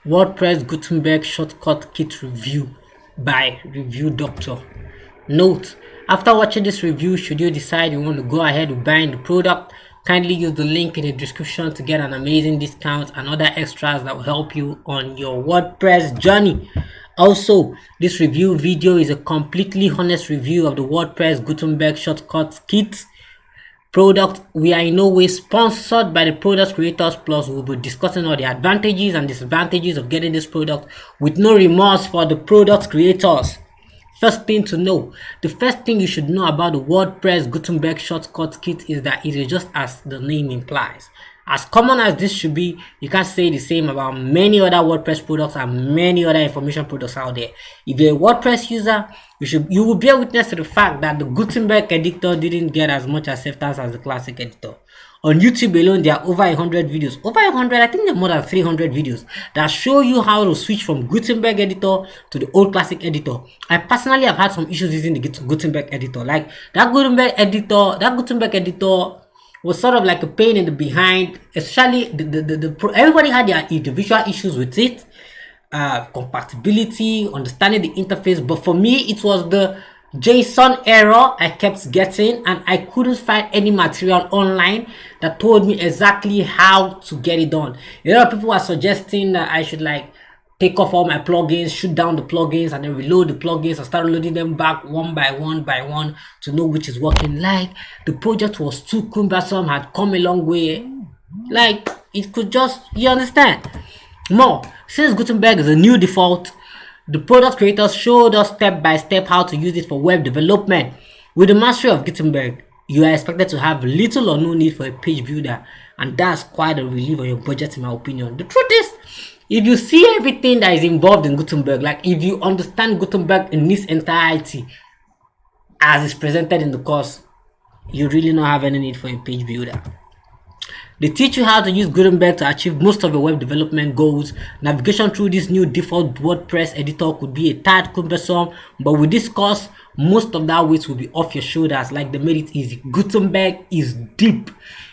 WordPress Gutenberg Shortcut Kit Review by Review Doctor. Note: after watching this review, should you decide you want to go ahead with buying the product, kindly use the link in the description to get an amazing discount and other extras that will help you on your WordPress journey. Also, this review video is a completely honest review of the WordPress Gutenberg Shortcut Kit product. We are in no way sponsored by the product creators, plus we'll be discussing all the advantages and disadvantages of getting this product with no remorse for the product creators. First thing to know, the first thing you should know about the WordPress Gutenberg Shortcut Kit is that it is just as the name implies. As common as this should be, you can't say the same about many other WordPress products and many other information products out there. If you're a WordPress user, you will bear witness to the fact that the Gutenberg editor didn't get as much acceptance as the classic editor. On YouTube alone, there are over 100 videos. Over 100, I think there are more than 300 videos that show you how to switch from Gutenberg editor to the old classic editor. I personally have had some issues using the Gutenberg editor. Like that Gutenberg editor was sort of like a pain in the behind, especially everybody had their individual issues with it, compatibility, understanding the interface. But for me, it was the JSON error I kept getting, and I couldn't find any material online that told me exactly how to get it done. A lot of people are suggesting that I should like take off all my plugins, shoot down the plugins, and then reload the plugins and start loading them back one by one to know which is working. Like the project was too cumbersome, had come a long way. Like it could just, you understand? More, since Gutenberg is a new default, the product creators showed us step by step how to use it for web development. With the mastery of Gutenberg, you are expected to have little or no need for a page builder, and that's quite a relief on your budget, in my opinion. The truth is, if you see everything that is involved in Gutenberg, like if you understand Gutenberg in its entirety as it's presented in the course, you really don't have any need for a page builder. They teach you how to use Gutenberg to achieve most of your web development goals. Navigation through this new default WordPress editor could be a tad cumbersome, but with this course, most of that weight will be off your shoulders. Like they made it easy. Gutenberg is deep.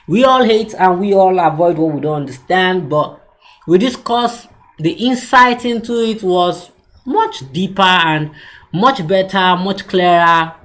We all hate and we all avoid what we don't understand, but with this course, the insight into it was much deeper and much better, much clearer.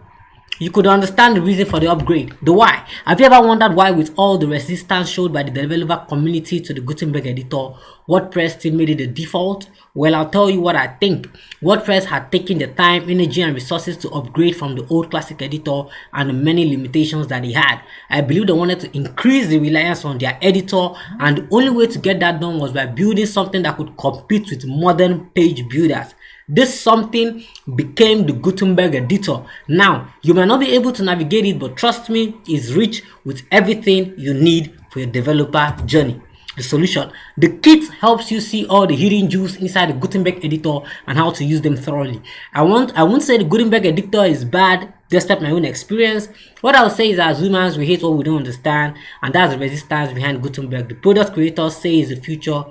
You could understand the reason for the upgrade, the why. Have you ever wondered why, with all the resistance showed by the developer community to the Gutenberg editor, WordPress still made it the default? Well, I'll tell you what I think. WordPress had taken the time, energy, and resources to upgrade from the old classic editor and the many limitations that they had. I believe they wanted to increase the reliance on their editor, and the only way to get that done was by building something that could compete with modern page builders. This something became the Gutenberg editor. Now, you may not be able to navigate it, but trust me, it's rich with everything you need for your developer journey. The solution: the kit helps you see all the hidden jewels inside the Gutenberg editor and how to use them thoroughly. I won't say the Gutenberg editor is bad, despite my own experience. What I'll say is, as humans, we hate what we don't understand, and that's the resistance behind Gutenberg. The product creators say is the future,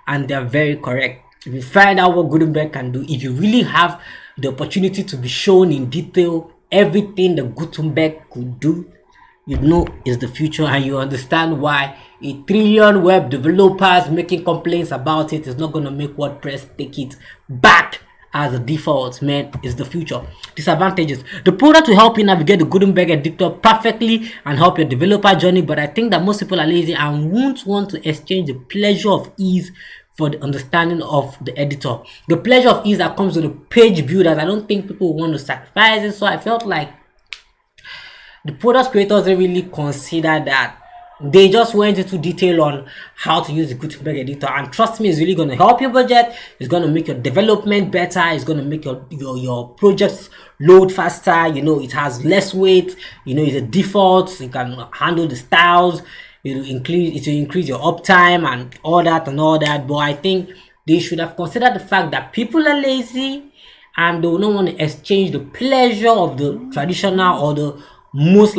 and they're very correct. If you find out what Gutenberg can do, if you really have the opportunity to be shown in detail everything that Gutenberg could do, you know it's the future, and you understand why a trillion web developers making complaints about it is not going to make WordPress take it back as a default. Man, is the future. Disadvantages: the product will help you navigate the Gutenberg editor perfectly and help your developer journey, but I think that most people are lazy and won't want to exchange the pleasure of ease for the understanding of the editor. The pleasure of ease that comes with the page builders, I don't think people want to sacrifice it. So I felt like the product creators didn't really consider that. They just went into detail on how to use the Gutenberg editor, and trust me, it's really going to help your budget. It's going to make your development better. It's going to make your projects load faster. You know, it has less weight. You know, it's a default. You can handle the styles. It will increase your uptime and all that. But I think they should have considered the fact that people are lazy and they will not want to exchange the pleasure of the traditional or the most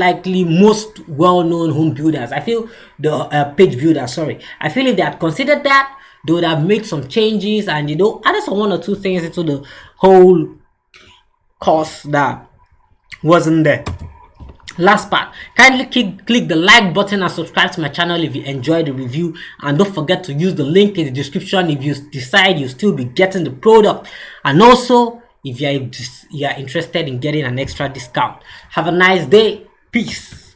well-known home builders. I feel the page builders. Sorry, I feel if they had considered that, they would have made some changes and added some one or two things into the whole course that wasn't there. Last part, kindly click the like button and subscribe to my channel if you enjoyed the review, and don't forget to use the link in the description if you decide you still be getting the product, and also if you are interested in getting an extra discount. Have a nice day. Peace.